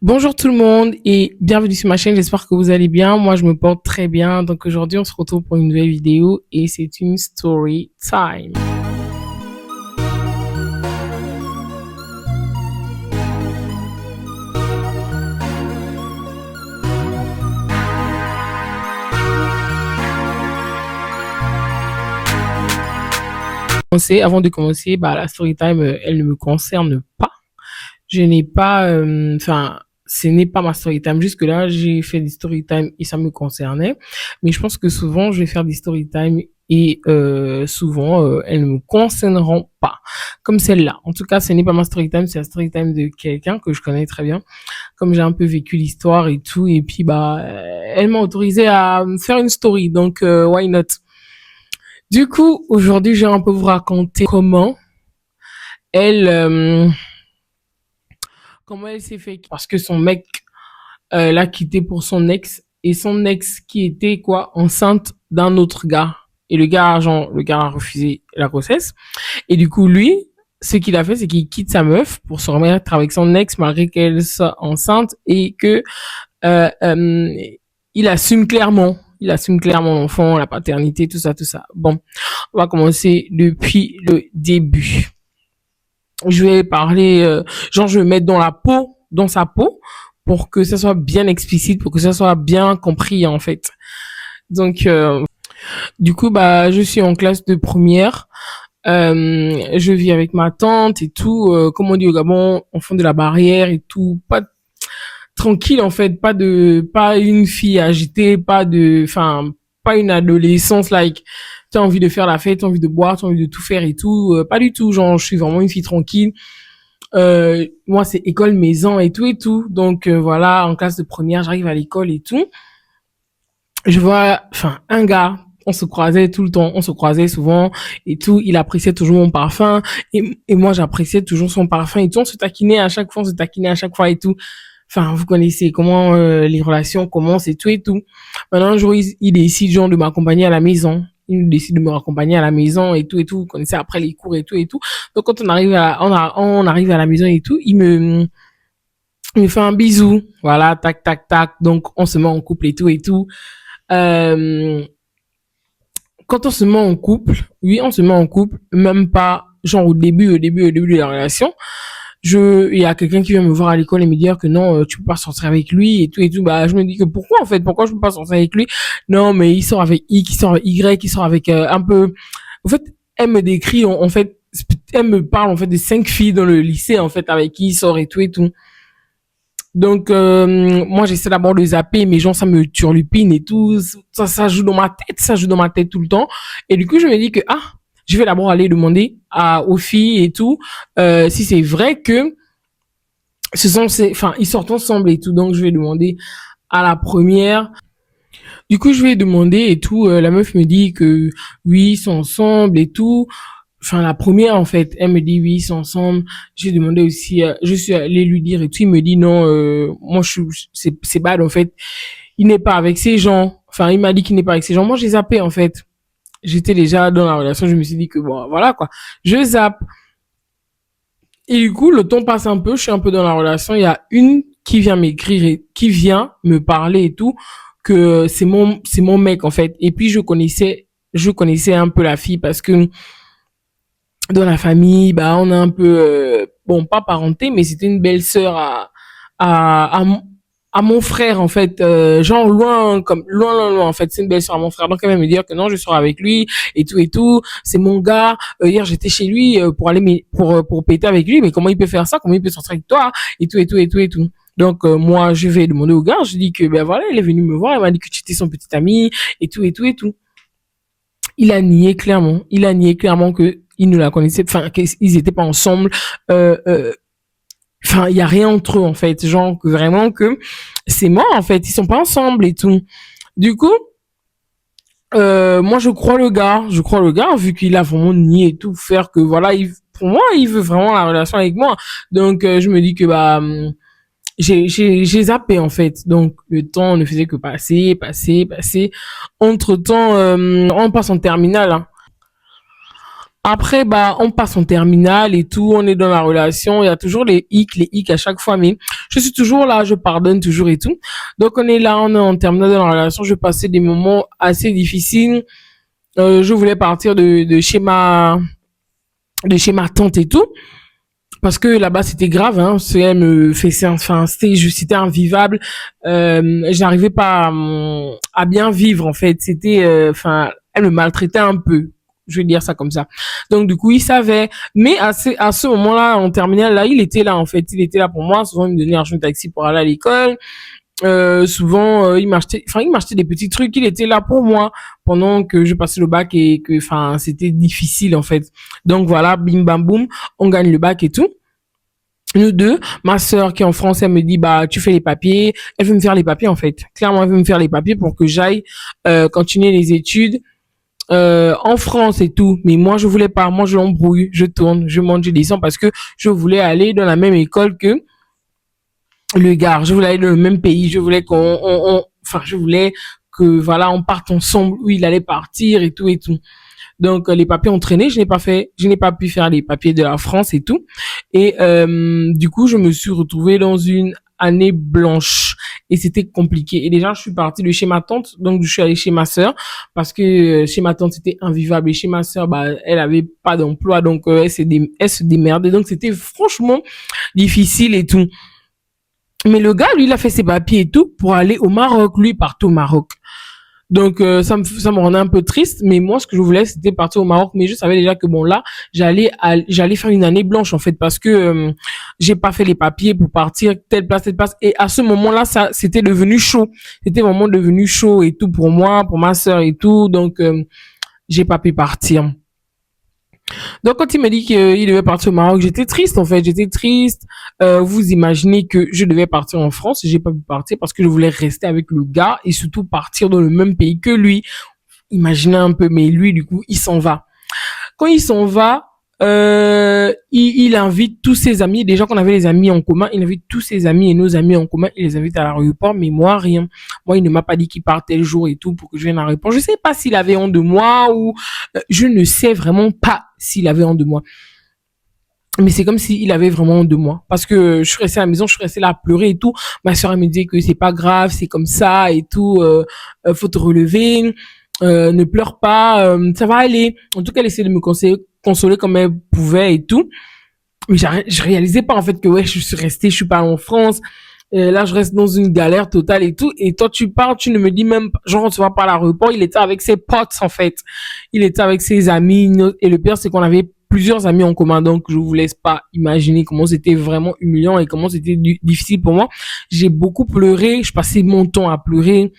Bonjour tout le monde et bienvenue sur ma chaîne, j'espère que vous allez bien. Moi je me porte très bien, donc aujourd'hui on se retrouve pour une nouvelle vidéo et c'est une story time. Avant de commencer, la story time, elle ne me concerne pas. Je n'ai pas, ce n'est pas ma story time. Jusque là, j'ai fait des story time et ça me concernait. Mais je pense que souvent, je vais faire des story time et souvent, elles ne me concerneront pas. Comme celle-là. En tout cas, ce n'est pas ma story time, c'est la story time de quelqu'un que je connais très bien. Comme j'ai un peu vécu l'histoire et tout, et puis elle m'a autorisé à faire une story. Donc, why not? Du coup, aujourd'hui, je vais un peu vous raconter elle, euh, comment elle s'est fait, parce que son mec l'a quitté pour son ex, et son ex qui était quoi, enceinte d'un autre gars. Et le gars a refusé la grossesse. Et du coup, lui, ce qu'il a fait, c'est qu'il quitte sa meuf pour se remettre avec son ex malgré qu'elle soit enceinte et que euh, euh, il assume clairement. Il assume clairement l'enfant, la paternité, tout ça, tout ça. Bon, on va commencer depuis le début. Je vais parler, je vais mettre dans sa peau, pour que ça soit bien explicite, pour que ça soit bien compris en fait. Donc, du coup, je suis en classe de première. Je vis avec ma tante et tout. Comme on dit au Gabon, enfant de la barrière et tout. Pas tranquille en fait, pas une fille agitée, pas une adolescence like t'as envie de faire la fête, t'as envie de boire, t'as envie de tout faire et tout. Pas du tout. Genre, je suis vraiment une fille tranquille. Moi, c'est école maison et tout et tout. Donc voilà, en classe de première, j'arrive à l'école et tout. Je vois, un gars. On se croisait tout le temps, on se croisait souvent et tout. Il appréciait toujours mon parfum et moi j'appréciais toujours son parfum et tout. On se taquinait à chaque fois, on se taquinait à chaque fois et tout. Enfin, vous connaissez comment les relations commencent et tout et tout. Maintenant, un jour, il décide genre de m'accompagner à la maison. Il décide de me raccompagner à la maison et tout et tout. Vous connaissez après les cours et tout et tout. Donc quand on arrive à la maison et tout, il me fait un bisou. Voilà, tac tac tac. Donc on se met en couple et tout et tout. Euh, Quand on se met en couple, oui, on se met en couple, même pas genre au début de la relation. Il y a quelqu'un qui vient me voir à l'école et me dire que non, tu peux pas sortir avec lui et tout et tout. Je me dis que pourquoi en fait, pourquoi je peux pas sortir avec lui? Non, mais il sort avec X, il sort avec Y, il sort avec un peu. En fait, elle me décrit en fait, elle me parle en fait des 5 filles dans le lycée en fait avec qui il sort et tout et tout. Donc moi j'essaie d'abord de zapper, mais genre ça me turlupine et tout, ça joue dans ma tête, ça joue dans ma tête tout le temps. Et du coup je me dis que je vais d'abord aller demander aux filles et tout si c'est vrai que ils sortent ensemble et tout. Donc je vais demander à la première. Du coup je vais demander et tout. La meuf me dit que oui ils sont ensemble et tout. La première en fait, elle me dit oui ils sont ensemble. J'ai demandé aussi, je suis allée lui dire et tout. Il me dit non, moi c'est bad en fait. Il n'est pas avec ces gens. Enfin il m'a dit qu'il n'est pas avec ces gens. Moi j'ai zappé en fait. J'étais déjà dans la relation. Je me suis dit que bon voilà quoi. Je zappe. Et du coup le temps passe un peu. Je suis un peu dans la relation. Il y a une qui vient m'écrire et qui vient me parler et tout que c'est mon mec en fait. Et puis je connaissais un peu la fille parce que dans la famille, on a un peu, bon, pas parenté, mais c'était une belle-sœur à, à, à mon frère, en fait, genre loin, comme loin, loin, loin, en fait, c'est une belle-sœur à mon frère. Donc, elle va me dire que non, je sors avec lui et tout. C'est mon gars. Hier, j'étais chez lui pour aller, pour péter avec lui. Mais comment il peut faire ça? Comment il peut sortir avec toi? Et tout, et tout, et tout, et tout. Donc, moi, je vais demander au gars. Je dis que, ben voilà, il est venu me voir. Il m'a dit que tu étais son petit ami et tout, et tout, et tout. Il a nié clairement. Il a nié clairement que il ne la connaissait, qu'ils étaient pas ensemble. Il y a rien entre eux en fait, genre que vraiment que c'est mort en fait, ils sont pas ensemble et tout. Du coup, moi je crois le gars vu qu'il a vraiment nié et tout, faire que voilà, pour moi il veut vraiment la relation avec moi. Donc je me dis que j'ai zappé en fait. Donc le temps ne faisait que passer, passer, passer. Entre temps, on passe en terminale. Hein. Après, bah, on passe en terminale et tout, on est dans la relation, il y a toujours les hicks à chaque fois, mais je suis toujours là, je pardonne toujours et tout. Donc, on est là, on est en terminale dans la relation, je passais des moments assez difficiles. Je voulais partir de chez ma tante et tout. Parce que là-bas c'était grave, hein. Elle me faisait, enfin c'était invivable. J'arrivais pas à bien vivre en fait. C'était, enfin, elle me maltraitait un peu. Je vais dire ça comme ça. Donc du coup il savait. Mais à ce moment-là en terminale là, il était là en fait. Il était là pour moi. Souvent il me donnait l'argent de taxi pour aller à l'école. Souvent il m'achetait des petits trucs. Il était là pour moi pendant que je passais le bac et que, enfin, c'était difficile en fait. Donc voilà, bim bam boum, on gagne le bac et tout. Nous deux, ma sœur qui est en France, elle me dit bah tu fais les papiers. Elle veut me faire les papiers en fait. Clairement, elle veut me faire les papiers pour que j'aille continuer les études en France et tout. Mais moi je voulais pas. Moi je l'embrouille, je tourne, je monte, je descends parce que je voulais aller dans la même école que le gars. Je voulais aller dans le même pays. Je voulais enfin je voulais que voilà on parte ensemble où il allait partir et tout et tout. Donc les papiers ont traîné, je n'ai pas pu faire les papiers de la France et tout. Et du coup, je me suis retrouvée dans une année blanche et c'était compliqué. Et déjà, je suis partie de chez ma tante, donc je suis allée chez ma sœur parce que chez ma tante c'était invivable et chez ma sœur, bah elle avait pas d'emploi, donc elle se démerdait. Donc c'était franchement difficile et tout. Mais le gars, lui, il a fait ses papiers et tout pour aller au Maroc. Lui, il part au Maroc. Donc ça me rendait un peu triste, mais moi ce que je voulais c'était partir au Maroc, mais je savais déjà que bon là j'allais faire une année blanche en fait parce que j'ai pas fait les papiers pour partir telle place, et à ce moment-là ça c'était devenu chaud, c'était vraiment devenu chaud et tout pour moi, pour ma sœur et tout, donc j'ai pas pu partir. Donc quand il m'a dit qu'il devait partir au Maroc, j'étais triste en fait, j'étais triste. Vous imaginez que je devais partir en France, j'ai pas pu partir parce que je voulais rester avec le gars et surtout partir dans le même pays que lui. Imaginez un peu, mais lui du coup il s'en va. Quand il s'en va, il invite tous ses amis, déjà qu'on avait les amis en commun, il invite tous ses amis et nos amis en commun, il les invite à l'aéroport, mais moi rien. Moi il ne m'a pas dit qu'il partait le jour et tout pour que je vienne à l'aéroport. Je sais pas s'il avait honte de moi ou je ne sais vraiment pas s'il avait honte de moi. Mais c'est comme s'il avait vraiment honte de moi. Parce que je suis restée à la maison, je suis restée là à pleurer et tout. Ma soeur, elle me disait que c'est pas grave, c'est comme ça et tout. Faut te relever. Ne pleure pas. Ça va aller. En tout cas, elle essayait de me consoler comme elle pouvait et tout. Mais je réalisais pas en fait que ouais, je suis restée, je suis pas en France. Là, je reste dans une galère totale et tout. Et toi, tu pars, tu ne me dis même, genre, tu vas pas à l'aéroport. Il était avec ses potes, en fait. Il était avec ses amis. Et le pire, c'est qu'on avait plusieurs amis en commun. Donc, je vous laisse pas imaginer comment c'était vraiment humiliant et comment c'était difficile pour moi. J'ai beaucoup pleuré. Je passais mon temps à pleurer.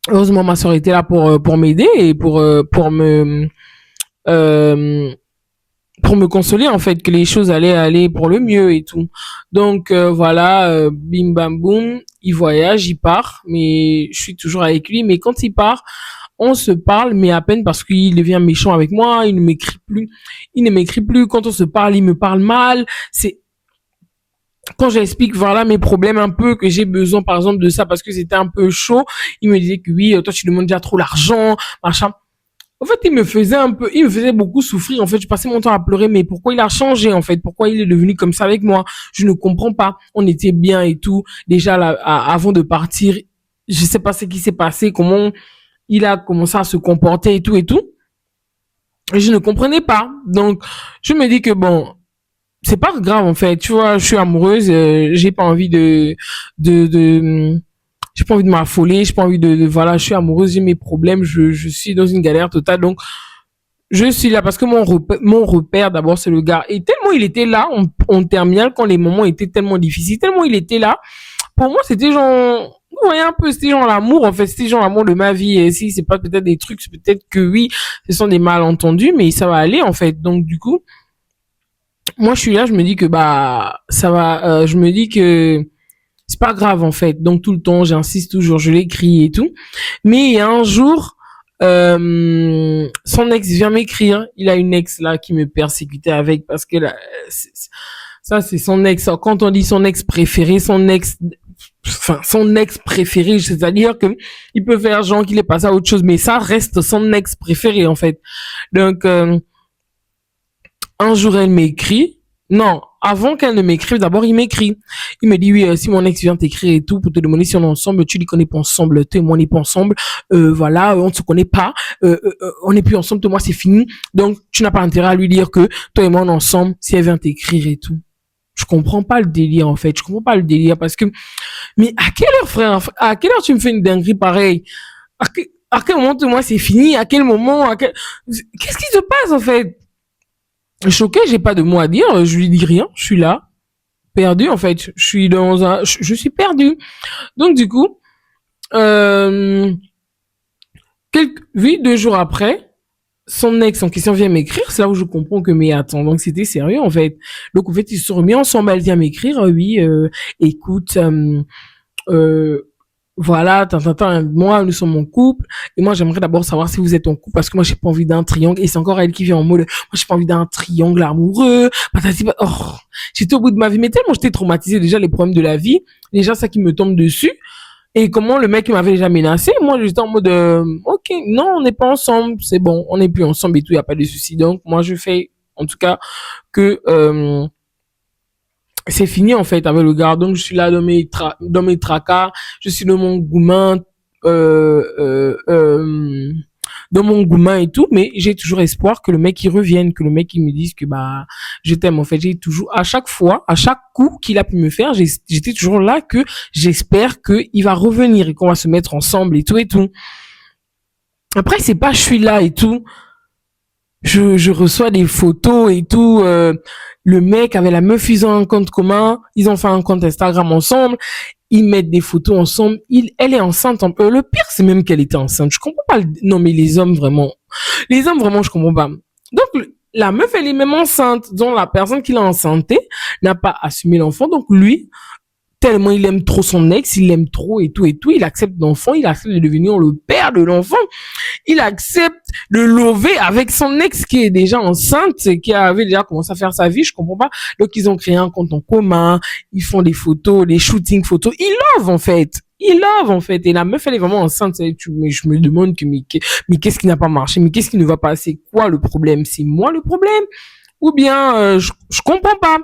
Heureusement, ma soeur était là pour m'aider et euh, pour me consoler en fait que les choses allaient aller pour le mieux et tout. Donc voilà, bim bam boum, il voyage, il part, mais je suis toujours avec lui. Mais quand il part, on se parle, mais à peine parce qu'il devient méchant avec moi. Il ne m'écrit plus. Il ne m'écrit plus. Quand on se parle, il me parle mal. C'est quand j'explique voilà mes problèmes un peu, que j'ai besoin par exemple de ça parce que c'était un peu chaud, il me disait que oui, toi tu demandes déjà trop l'argent, machin. En fait, il me faisait beaucoup souffrir. En fait, je passais mon temps à pleurer, mais pourquoi il a changé, en fait? Pourquoi il est devenu comme ça avec moi? Je ne comprends pas. On était bien et tout. Déjà, là, avant de partir, je sais pas ce qui s'est passé, comment il a commencé à se comporter et tout et tout. Et je ne comprenais pas. Donc, je me dis que bon, c'est pas grave, en fait. Tu vois, je suis amoureuse, j'ai pas envie de, j'ai pas envie de m'affoler, j'ai pas envie voilà, je suis amoureuse, j'ai mes problèmes, je suis dans une galère totale, donc je suis là parce que mon repère d'abord c'est le gars. Et tellement il était là en terminale quand les moments étaient tellement difficiles, tellement il était là. Pour moi c'était genre, vous voyez un peu, c'était genre l'amour en fait, c'était genre l'amour de ma vie. Et si c'est pas peut-être des trucs, c'est peut-être que oui, ce sont des malentendus, mais ça va aller en fait. Donc du coup, moi je suis là, je me dis que bah ça va, je me dis que c'est pas grave en fait. Donc tout le temps, j'insiste toujours, je l'écris et tout. Mais il y a un jour, son ex vient m'écrire. Il a une ex là qui me persécutait avec parce que là, ça c'est son ex. Quand on dit son ex préféré, son ex préféré, c'est-à-dire que il peut faire genre qu'il est passé à autre chose, mais ça reste son ex préféré en fait. Donc Un jour, elle m'écrit. Non, avant qu'elle ne m'écrive, d'abord, il m'écrit. Il me dit, oui, si mon ex vient t'écrire et tout, pour te demander si on est ensemble, tu dis qu'on n'est pas ensemble, toi et moi, on n'est pas ensemble, voilà, on ne se connaît pas, on n'est plus ensemble, toi et moi, c'est fini. Donc, tu n'as pas intérêt à lui dire que toi et moi, on est ensemble, si elle vient t'écrire et tout. Je comprends pas le délire, en fait. Je comprends pas le délire parce que, mais à quelle heure, frère, à quelle heure tu me fais une dinguerie pareille? À quel moment, toi et moi, c'est fini? À quel moment, qu'est-ce qui se passe, en fait? Choqué, j'ai pas de mots à dire, je lui dis rien, je suis là, perdu en fait, je suis dans un, je suis perdu. Donc du coup, euh, oui, 2 jours après, son ex en question vient m'écrire, c'est là où je comprends que mais attends, donc c'était sérieux en fait. Donc en fait ils se sont remis ensemble, elle vient m'écrire, oui, écoute, euh, voilà, moi, nous sommes en couple, et moi, j'aimerais d'abord savoir si vous êtes en couple, parce que moi, j'ai pas envie d'un triangle, et c'est encore elle qui vient en mode, moi, j'ai pas envie d'un triangle amoureux, oh, j'étais au bout de ma vie, mais tellement j'étais traumatisée, déjà, les problèmes de la vie, déjà, ça qui me tombe dessus, et comment le mec, il m'avait déjà menacé, moi, j'étais en mode, ok, non, on n'est pas ensemble, c'est bon, on n'est plus ensemble et tout, y a pas de souci, donc, moi, je fais, en tout cas, que, c'est fini en fait avec le gars. Donc je suis là dans mes tracas, je suis dans mon gourmand, euh, euh, euh, dans mon gourmand et tout, mais j'ai toujours espoir que le mec il revienne, que le mec il me dise que bah je t'aime. En fait, j'ai toujours à chaque fois, à chaque coup qu'il a pu me faire, j'étais toujours là que j'espère que il va revenir et qu'on va se mettre ensemble et tout et tout. Après c'est pas je suis là et tout. Je reçois des photos et tout. Le mec avec la meuf, ils ont un compte commun. Ils ont fait un compte Instagram ensemble. Ils mettent des photos ensemble. Elle est enceinte un peu. Le pire, c'est même qu'elle était enceinte. Je comprends pas. Non, mais les hommes vraiment, je comprends pas. Donc, la meuf, elle est même enceinte. Donc, la personne qui l'a enceintée n'a pas assumé l'enfant. Donc, lui, tellement il aime trop son ex, il l'aime trop et tout, il accepte l'enfant, il accepte de devenir le père de l'enfant, il accepte de lever avec son ex qui est déjà enceinte, qui avait déjà commencé à faire sa vie, je comprends pas. Donc ils ont créé un compte en commun, ils font des photos, des shootings photos, ils love en fait. Il love en fait et la meuf elle est vraiment enceinte, mais je me demande que mais qu'est-ce qui n'a pas marché, mais qu'est-ce qui ne va pas, c'est quoi le problème, c'est moi le problème ou bien je comprends pas.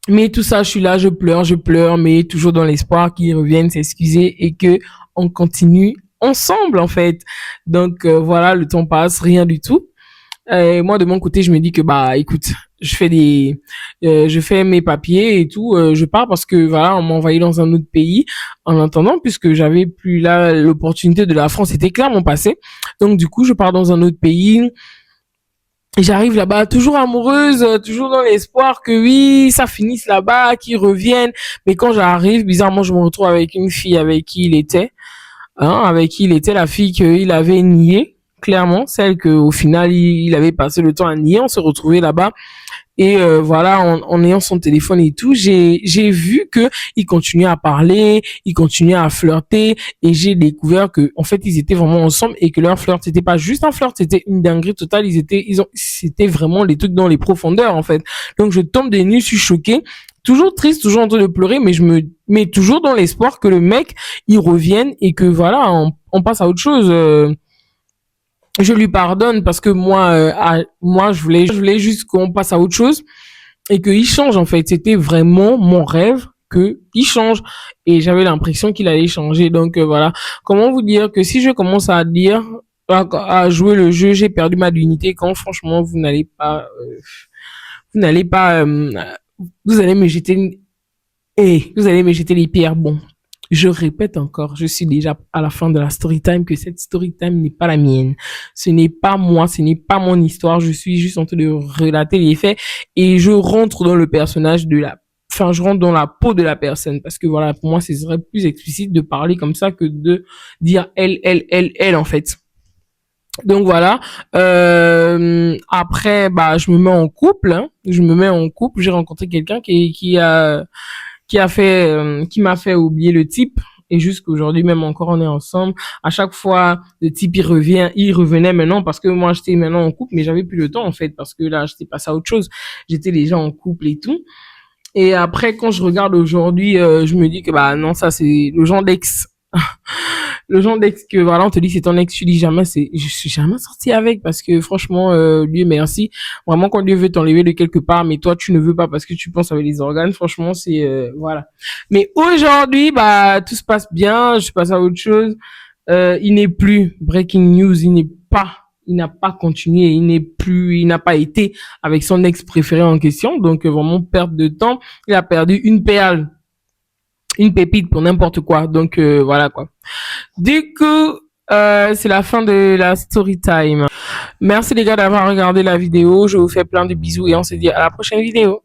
Mais tout ça, je suis là, je pleure, mais toujours dans l'espoir qu'ils reviennent s'excuser et que on continue ensemble en fait. Donc voilà, le temps passe, rien du tout. Moi de mon côté, je me dis que bah écoute, je fais mes papiers et tout, je pars parce que voilà, on m'a envoyé dans un autre pays en attendant puisque j'avais plus là l'opportunité de la France était clairement passée. Donc du coup, je pars dans un autre pays. Et j'arrive là-bas, toujours amoureuse, toujours dans l'espoir que oui, ça finisse là-bas, qu'ils reviennent. Mais quand j'arrive, bizarrement, je me retrouve avec une fille avec qui il était, hein, avec qui il était la fille qu'il avait niée, clairement, celle que au final il avait passé le temps à nier. On se retrouvait là-bas et voilà, en ayant son téléphone et tout, j'ai vu que il continuait à parler, il continuait à flirter et j'ai découvert que en fait ils étaient vraiment ensemble et que leur flirt c'était pas juste un flirt, c'était une dinguerie totale. C'était vraiment les trucs dans les profondeurs en fait. Donc je tombe des nues, je suis choquée, toujours triste, toujours en train de pleurer, mais je me mets toujours dans l'espoir que le mec il revienne et que voilà, on passe à autre chose. Je lui pardonne parce que moi je voulais juste qu'on passe à autre chose et qu'il change en fait. C'était vraiment mon rêve que il change et j'avais l'impression qu'il allait changer. Donc voilà. Comment vous dire que si je commence à dire à jouer le jeu, j'ai perdu ma dignité quand franchement vous n'allez pas vous allez me jeter vous allez me jeter les pierres. Bon, je répète encore, je suis déjà à la fin de la story time que cette story time n'est pas la mienne. Ce n'est pas moi, ce n'est pas mon histoire. Je suis juste en train de relater les faits et je rentre dans le personnage je rentre dans la peau de la personne parce que voilà, pour moi, ce serait plus explicite de parler comme ça que de dire elle en fait. Donc voilà. Après, bah, je me mets en couple. Hein. Je me mets en couple. J'ai rencontré quelqu'un qui m'a fait oublier le type et jusqu'aujourd'hui même encore on est ensemble. À chaque fois le type il revenait maintenant parce que moi j'étais maintenant en couple mais j'avais plus le temps en fait parce que là j'étais passé à autre chose. J'étais déjà en couple et tout. Et après quand je regarde aujourd'hui, je me dis que bah non, ça c'est le genre d'ex Le genre d'ex que voilà, on te dit c'est ton ex, tu dis jamais, je suis jamais sorti avec parce que franchement, Dieu merci. Vraiment, quand Dieu veut t'enlever de quelque part, mais toi, tu ne veux pas parce que tu penses avec les organes, franchement, c'est, voilà. Mais aujourd'hui, bah, tout se passe bien, je passe à autre chose. Il n'est plus, breaking news, il n'a pas continué, il n'a pas été avec son ex préféré en question, donc vraiment perte de temps. Il a perdu une pépite pour n'importe quoi, donc voilà quoi. Du coup, c'est la fin de la story time. Merci les gars d'avoir regardé la vidéo. Je vous fais plein de bisous et on se dit à la prochaine vidéo.